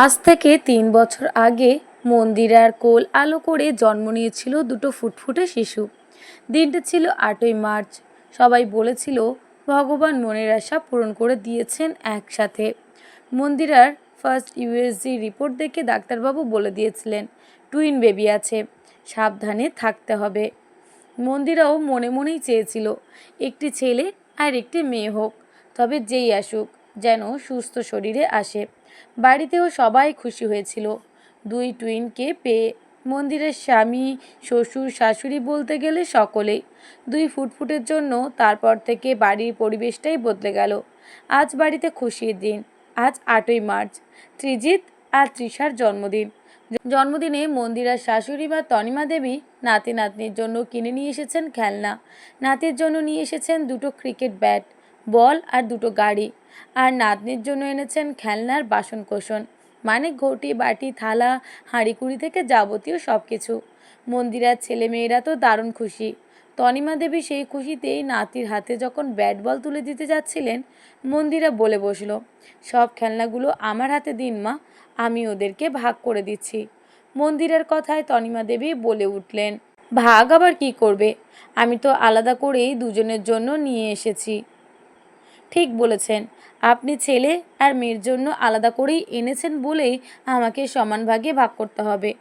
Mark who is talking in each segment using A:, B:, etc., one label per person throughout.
A: আজ থেকে ৩ বছর আগে মন্দিরার কোল আলো করে জন্ম নিয়েছিল দুটো ফুটফুটে শিশু। দিনটা ছিল ৮ই মার্চ। সবাই বলেছিল ভগবান মনের আশা পূরণ করে দিয়েছেন একসাথে। মন্দিরার ফার্স্ট ইউএসজি রিপোর্ট দেখে ডাক্তারবাবু বলে দিয়েছিলেন টুইন বেবি আছে, সাবধানে থাকতে হবে। মন্দিরাও মনে মনেই চেয়েছিল একটি ছেলে আর একটি মেয়ে হোক, তবে যেই আসুক যেন সুস্থ শরীরে আসে। বাড়িতেও সবাই খুশি হয়েছিল দুই টুইনকে পেয়ে। মন্দিরের স্বামী, শ্বশুর, শাশুড়ি বলতে গেলে সকলেই। দুই ফুটফুটের জন্য তারপর থেকে বাড়ির পরিবেশটাই বদলে গেল। আজ বাড়িতে খুশির দিন। আজ ৮ই মার্চ, ত্রিজিৎ আর তৃষার জন্মদিন। জন্মদিনে মন্দিরার শাশুড়ি মা তনিমা দেবী নাতি নাতনির জন্য কিনে নিয়ে এসেছেন খেলনা। নাতির জন্য নিয়ে এসেছেন দুটো ক্রিকেট ব্যাট, বল আর দুটো গাড়ি। আর নাতনির জন্য এনেছেন খেলনার বাসনকোসন, মানে ঘটি, বাটি, থালা, হাঁড়িকুড়ি থেকে যাবতীয় সব কিছু। মন্দিরার ছেলেমেয়েরা তো দারুণ খুশি। তনিমা দেবী সেই খুশিতেই নাতির হাতে যখন ব্যাট বল তুলে দিতে যাচ্ছিলেন, মন্দিরা বলে বসলো, সব খেলনাগুলো আমার হাতে দিন মা, আমি ওদেরকে ভাগ করে দিচ্ছি। মন্দিরের কথায় তনিমা দেবী বলে উঠলেন, ভাগ আবার কি করবে, আমি তো আলাদা করেই দুজনের জন্য নিয়ে এসেছি। ঠিক বলেছেন, আপনি ছেলে আর মেয়ের জন্য আলাদা করেই এনেছেন বলেই আমাকে সমান ভাগে ভাগ করতে হবে।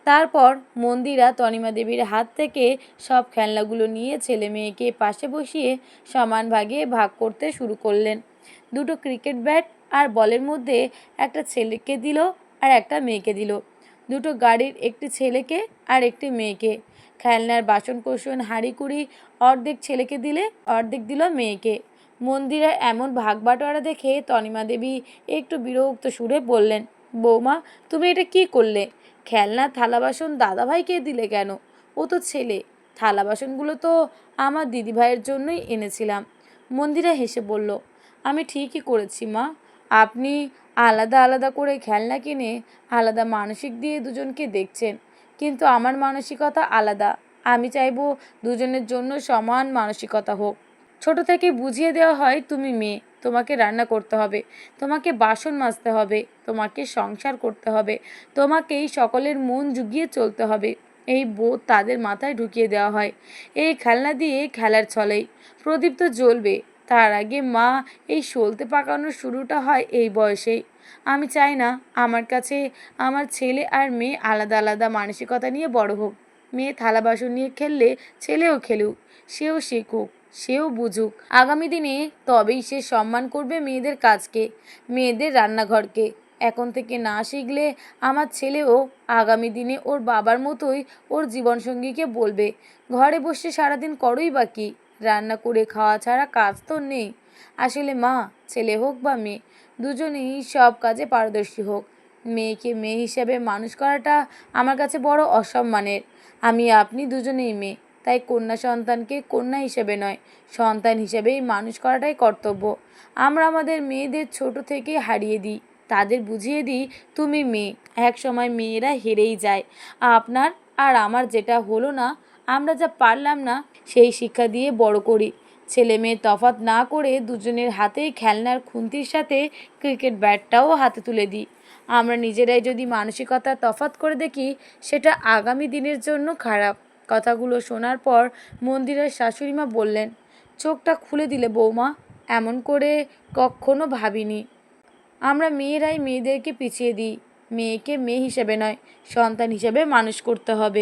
A: তারপর মন্দিরা তনিমা দেবীর হাত থেকে সব খেলনাগুলো নিয়ে ছেলে মেয়েকে পাশে বসিয়ে সমান ভাগে ভাগ করতে শুরু করলেন। দুটো ক্রিকেট ব্যাট আর বলের মধ্যে একটা ছেলেকে দিল আর একটা মেয়েকে দিল। দুটো গাড়ির একটি ছেলেকে আর একটি মেয়েকে। খেলনার বাসনকোসন, হাঁড়িকুড়ি অর্ধেক ছেলেকে দিলে অর্ধেক দিল মেয়েকে। মন্দিরের এমন ভাগ বাটোয়ারা দেখে তনিমা দেবী একটু বিরক্ত সুরে বললেন, বৌমা তুমি এটা কি করলে? খেলনা থালা বাসন দাদাভাইকে দিলে কেন? ও তো ছেলে। থালা বাসনগুলো তো আমার দিদিভাইয়ের জন্যই এনেছিলাম। মন্দিরা হেসে বলল, আমি ঠিকই করেছি মা, আপনি আলাদা আলাদা করে খেলনা কিনে আলাদা মানসিক দিয়ে দুজনকে দেখছেন, কিন্তু আমার মানসিকতা আলাদা। আমি চাইবো দুজনের জন্য সমান মানসিকতা হোক। ছোট থেকে বুঝিয়ে দেওয়া হয় তুমি মেয়ে, তোমাকে রান্না করতে হবে, তোমাকে বাসন মাজতে হবে, তোমাকে সংসার করতে হবে, তোমাকেই সকলের মন জুগিয়ে চলতে হবে। এই বোধ তাদের মাথায় ঢুকিয়ে দেওয়া হয় এই খেলনা দিয়ে খেলার ছলেই। প্রদীপ তো জ্বলবে, তার আগে মা এই সলতে পাকানোর শুরুটা হয় এই বয়সেই। আমি চাই না আমার কাছে আমার ছেলে আর মেয়ে আলাদা আলাদা মানসিকতা নিয়ে বড় হোক। মেয়ে থালা বাসন নিয়ে খেললে ছেলেও খেলুক, সেও শিখুক, সেও বুঝুক আগামী দিনে, তবেই সে সম্মান করবে মেয়েদের কাজকে, মেয়েদের রান্নাঘরকে। এখন থেকে না শিখলে আমার ছেলেও আগামী দিনে ওর বাবার মতোই ওর জীবনসঙ্গীকে বলবে, ঘরে বসে সারাদিন করোই বা কি, রান্না করে খাওয়া ছাড়া কাজ তো নেই। আসলে মা, ছেলে হোক বা মেয়ে, দুজনেই সব কাজে পারদর্শী হোক। মেয়েকে মেয়ে হিসেবে মানুষ করাটা আমার কাছে বড় অসম্মানের। আমি আপনি দুজনেই মেয়ে, তাই কন্যা সন্তানকে কন্যা হিসেবে নয়, সন্তান হিসেবেই মানুষ করাটাই কর্তব্য। আমরা আমাদের মেয়েদের ছোট থেকে হারিয়ে দিই, তাদের বুঝিয়ে দিই তুমি মেয়ে। এক সময় মেয়েরা হেরেই যায়। আপনার আর আমার যেটা হলো না, আমরা যা পারলাম না, সেই শিক্ষা দিয়ে বড় করি। ছেলে মেয়ে তফাৎ না করে দুজনের হাতেই খেলনার খুন্তির সাথে ক্রিকেট ব্যাটটাও হাতে তুলে দিই। আমরা নিজেরাই যদি মানসিকতা তফাৎ করে দেখি, সেটা আগামী দিনের জন্য খারাপ। কথাগুলো শোনার পর মন্দিরের শাশুড়িমা বললেন, চোখটা খুলে দিলে বৌমা, এমন করে কখনো ভাবিনি। আমরা মেয়েরাই মেয়েদেরকে পিছিয়ে দিই। মেয়েকে মেয়ে হিসেবে নয়, সন্তান হিসেবে মানুষ করতে হবে।